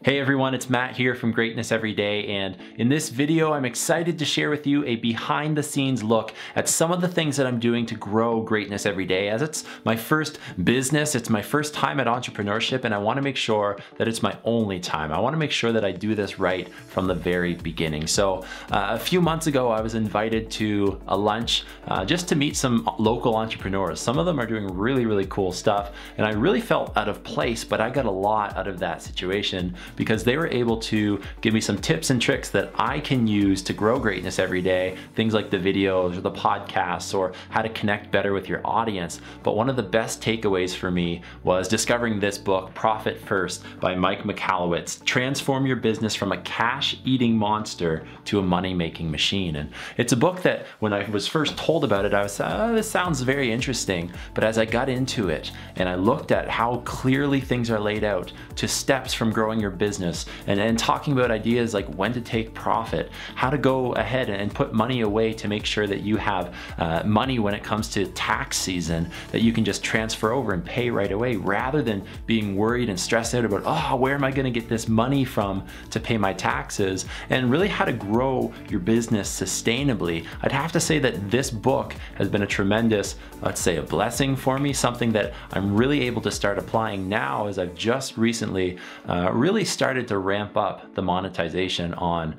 Hey everyone, it's Matt here from Greatness Every Day, and in this video I'm excited to share with you a behind the scenes look at some of the things that I'm doing to grow Greatness Every Day. As it's my first business, it's my first time at entrepreneurship, and I want to make sure that it's my only time. I want to make sure that I do this right from the very beginning. So a few months ago I was invited to a lunch just to meet some local entrepreneurs. Some of them are doing really cool stuff, and I really felt out of place, but I got a lot out of that situation because they were able to give me some tips and tricks that I can use to grow greatness every day. Things like the videos or the podcasts or how to connect better with your audience. But one of the best takeaways for me was discovering this book, Profit First by Mike Michalowicz. Transform your business from a cash-eating monster to a money-making machine. And it's a book that when I was first told about it, I was, this sounds very interesting. But as I got into it and I looked at how clearly things are laid out to steps from growing your business and talking about ideas like when to take profit, how to go ahead and put money away to make sure that you have money when it comes to tax season that you can just transfer over and pay right away rather than being worried and stressed out about, oh, where am I going to get this money from to pay my taxes, and really how to grow your business sustainably. I'd have to say that this book has been a tremendous, let's say, a blessing for me, something that I'm really able to start applying now as I've just recently really started to ramp up the monetization on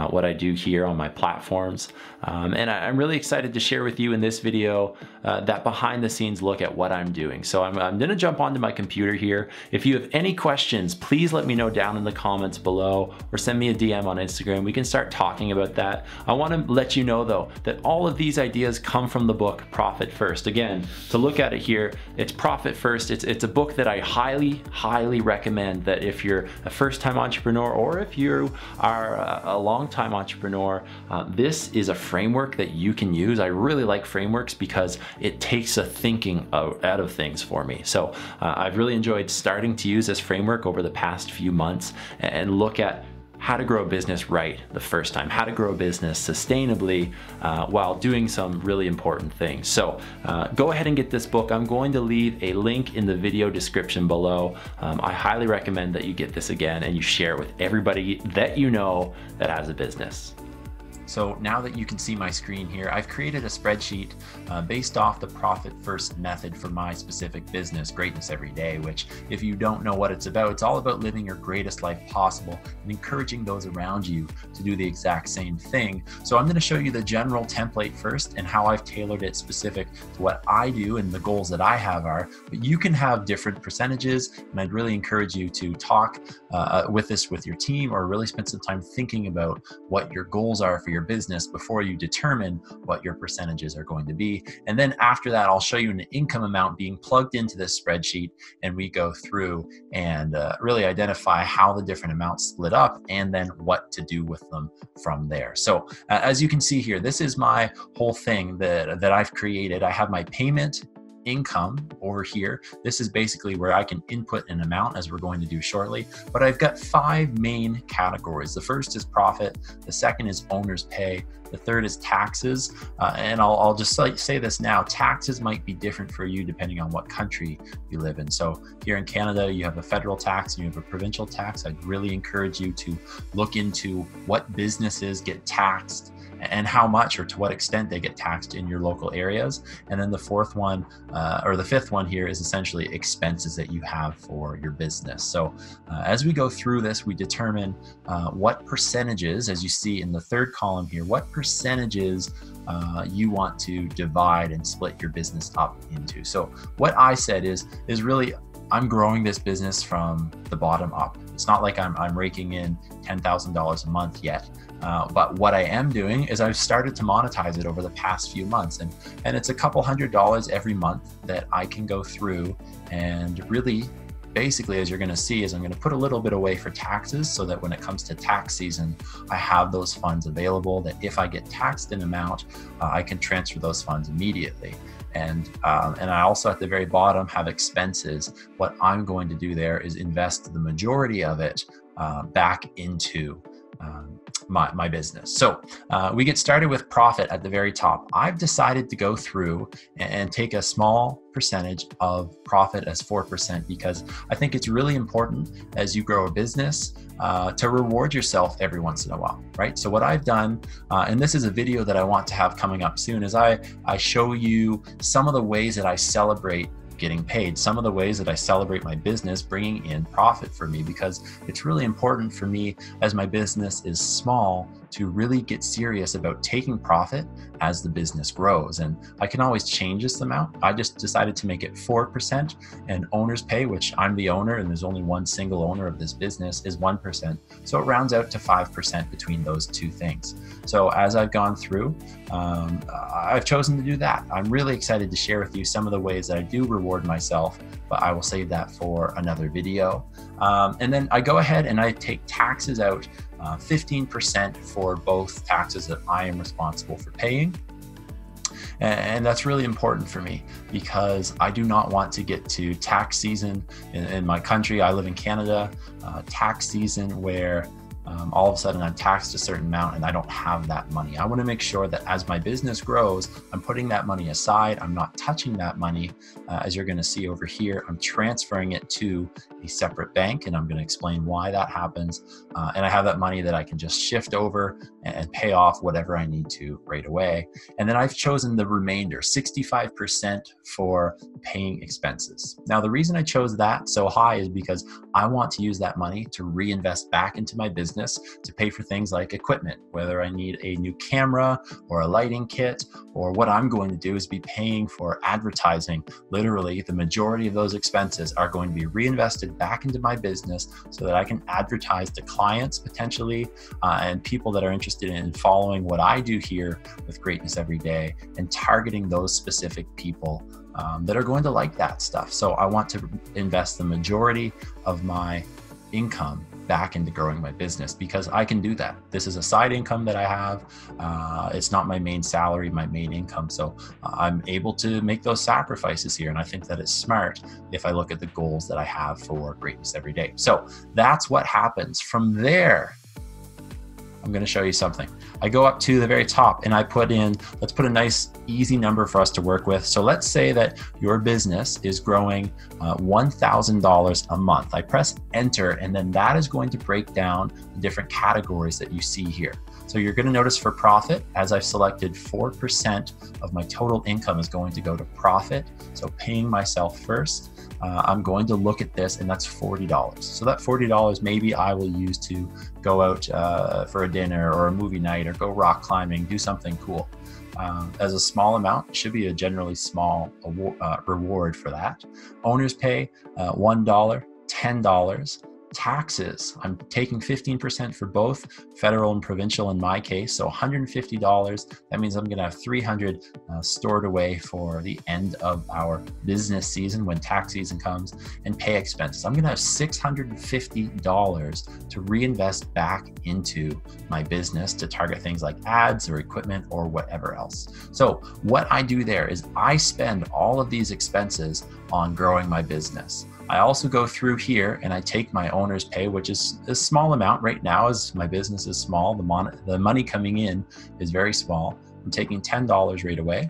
what I do here on my platforms. And I'm really excited to share with you in this video that behind the scenes look at what I'm doing. So I'm gonna jump onto my computer here. If you have any questions, please let me know down in the comments below or send me a DM on Instagram. We can start talking about that. I wanna let you know though, that all of these ideas come from the book Profit First. Again, to look at it here, it's Profit First. It's a book that I highly recommend that if you're a first-time entrepreneur or if you are a long-time entrepreneur, this is a framework that you can use. I really like frameworks because it takes a thinking out of things for me. So I've really enjoyed starting to use this framework over the past few months and look at how to grow a business right the first time, how to grow a business sustainably while doing some really important things. So go ahead and get this book. I'm going to leave a link in the video description below. I highly recommend that you get this again and you share it with everybody that you know that has a business. So now that you can see my screen here, I've created a spreadsheet based off the Profit First method for my specific business, Greatness Every Day, which if you don't know what it's all about living your greatest life possible and encouraging those around you to do the exact same thing. So I'm going to show you the general template first and how I've tailored it specific to what I do and the goals that I have are, but you can have different percentages, and I'd really encourage you to talk with this with your team or really spend some time thinking about what your goals are for your business before you determine what your percentages are going to be. And then after that, I'll show you an income amount being plugged into this spreadsheet, and we go through and really identify how the different amounts split up and then what to do with them from there. So as you can see here, this is my whole thing that I've created. I have my payment income over here. This is basically where I can input an amount, as we're going to do shortly, but I've got 5 main categories. The first is profit, the second is owner's pay, the third is taxes, and I'll just say this now, taxes might be different for you depending on what country you live in. So here in Canada, you have a federal tax and you have a provincial tax. I'd really encourage you to look into what businesses get taxed and how much or to what extent they get taxed in your local areas. And then the fourth one, or the fifth one here is essentially expenses that you have for your business. So as we go through this, we determine what percentages, as you see in the third column here, what percentages you want to divide and split your business up into. So what I said is really, I'm growing this business from the bottom up. It's not like I'm raking in $10,000 a month yet. But what I am doing is I've started to monetize it over the past few months, and it's a couple $100s every month that I can go through and really basically, as you're going to see, is I'm going to put a little bit away for taxes so that when it comes to tax season, I have those funds available that if I get taxed an amount, I can transfer those funds immediately. And I also at the very bottom have expenses. What I'm going to do there is invest the majority of it back into my business. So we get started with profit at the very top. I've decided to go through and take a small percentage of profit as 4% because I think it's really important as you grow a business to reward yourself every once in a while, right? So what I've done, and this is a video that I want to have coming up soon, is I show you some of the ways that I celebrate getting paid, some of the ways that I celebrate my business bringing in profit for me, because it's really important for me as my business is small to really get serious about taking profit as the business grows. And I can always change this amount. I just decided to make it 4%, and owner's pay, which I'm the owner and there's only one single owner of this business, is 1%. So it rounds out to 5% between those two things. So as I've gone through, I've chosen to do that. I'm really excited to share with you some of the ways that I do reward myself, but I will save that for another video. And then I go ahead and I take taxes out, 15% for both taxes that I am responsible for paying. And that's really important for me because I do not want to get to tax season in my country. I live in Canada, tax season where all of a sudden I'm taxed a certain amount and I don't have that money. I want to make sure that as my business grows, I'm putting that money aside. I'm not touching that money. As you're going to see over here, I'm transferring it to a separate bank, and I'm going to explain why that happens. And I have that money that I can just shift over and pay off whatever I need to right away. And then I've chosen the remainder, 65% for paying expenses. Now, the reason I chose that so high is because I want to use that money to reinvest back into my business to pay for things like equipment, whether I need a new camera or a lighting kit, or what I'm going to do is be paying for advertising. Literally, the majority of those expenses are going to be reinvested back into my business so that I can advertise to clients potentially and people that are interested in following what I do here with Greatness Every Day and targeting those specific people that are going to like that stuff. So I want to invest the majority of my income back into growing my business because I can do that. This is a side income that I have. It's not my main salary, my main income. So I'm able to make those sacrifices here. And I think that it's smart if I look at the goals that I have for Greatness Every Day. So that's what happens. From there, I'm going to show you something. I go up to the very top and I put in, let's put a nice easy number for us to work with. So let's say that your business is growing $1,000 a month. I press enter, and then that is going to break down the different categories that you see here. So you're going to notice for profit, as I've selected 4% of my total income is going to go to profit. So paying myself first. I'm going to look at this, and that's $40. So that $40 maybe I will use to go out for a dinner or a movie night or go rock climbing, do something cool. As a small amount, it should be a generally small reward for that. Owner's pay, $1, $10. Taxes, I'm taking 15% for both federal and provincial in my case, so $150. That means I'm going to have $300 stored away for the end of our business season when tax season comes. And pay expenses, I'm going to have $650 to reinvest back into my business to target things like ads or equipment or whatever else. So what I do there is I spend all of these expenses on growing my business. I also go through here and I take my owner's pay, which is a small amount right now as my business is small. The money coming in is very small. I'm taking $10 right away.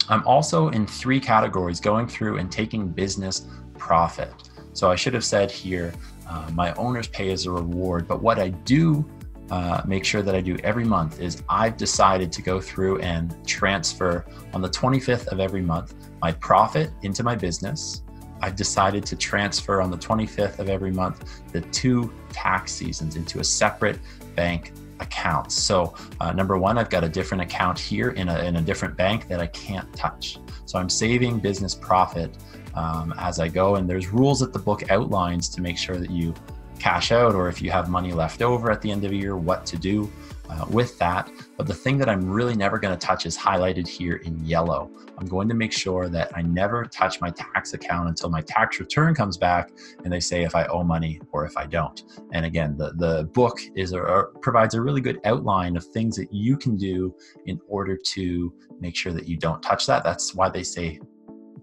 I'm also in 3 categories going through and taking business profit. So I should have said here, my owner's pay is a reward, but what I do make sure that I do every month is I've decided to go through and transfer on the 25th of every month my profit into my business. I've decided to transfer on the 25th of every month the 2 tax seasons into a separate bank account. So number one, I've got a different account here in a different bank that I can't touch. So I'm saving business profit as I go, and there's rules that the book outlines to make sure that you cash out, or if you have money left over at the end of the year, what to do with that. But the thing that I'm really never going to touch is highlighted here in yellow. I'm going to make sure that I never touch my tax account until my tax return comes back and they say if I owe money or if I don't. And again, the book provides a really good outline of things that you can do in order to make sure that you don't touch that. That's why they say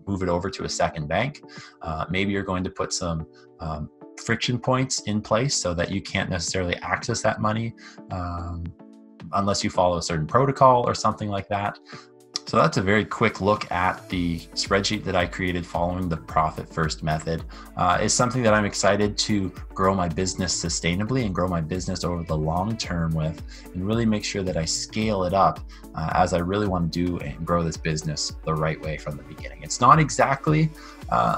move it over to a second bank. Maybe you're going to put some friction points in place so that you can't necessarily access that money unless you follow a certain protocol or something like that. So that's a very quick look at the spreadsheet that I created following the profit first method. It's something that I'm excited to grow my business sustainably and grow my business over the long term with, and really make sure that I scale it up as I really want to do and grow this business the right way from the beginning. It's not exactly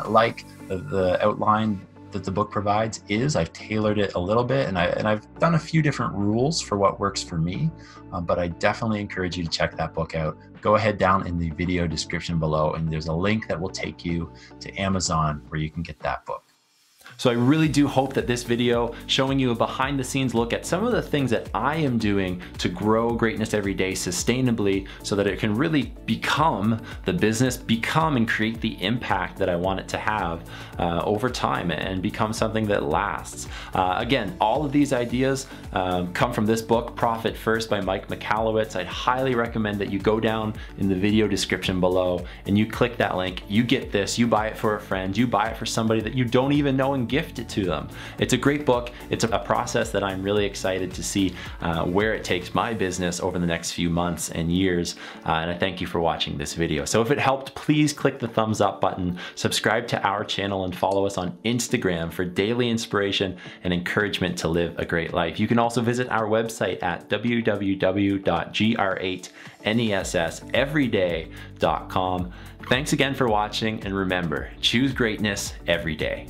like the outline that the book provides is. I've tailored it a little bit, and I've done a few different rules for what works for me, but I definitely encourage you to check that book out. Go ahead down in the video description below, and there's a link that will take you to Amazon where you can get that book. So I really do hope that this video showing you a behind the scenes look at some of the things that I am doing to grow Greatness Every Day sustainably so that it can really become the business, become and create the impact that I want it to have over time and become something that lasts. Again, all of these ideas come from this book, Profit First by Mike Michalowicz. I'd highly recommend that you go down in the video description below and you click that link, you get this, you buy it for a friend, you buy it for somebody that you don't even know and gift it to them. It's a great book. It's a process that I'm really excited to see where it takes my business over the next few months and years. And I thank you for watching this video. So if it helped, please click the thumbs up button, subscribe to our channel, and follow us on Instagram for daily inspiration and encouragement to live a great life. You can also visit our website at www.greatnesseveryday.com. Thanks again for watching, and remember, choose greatness every day.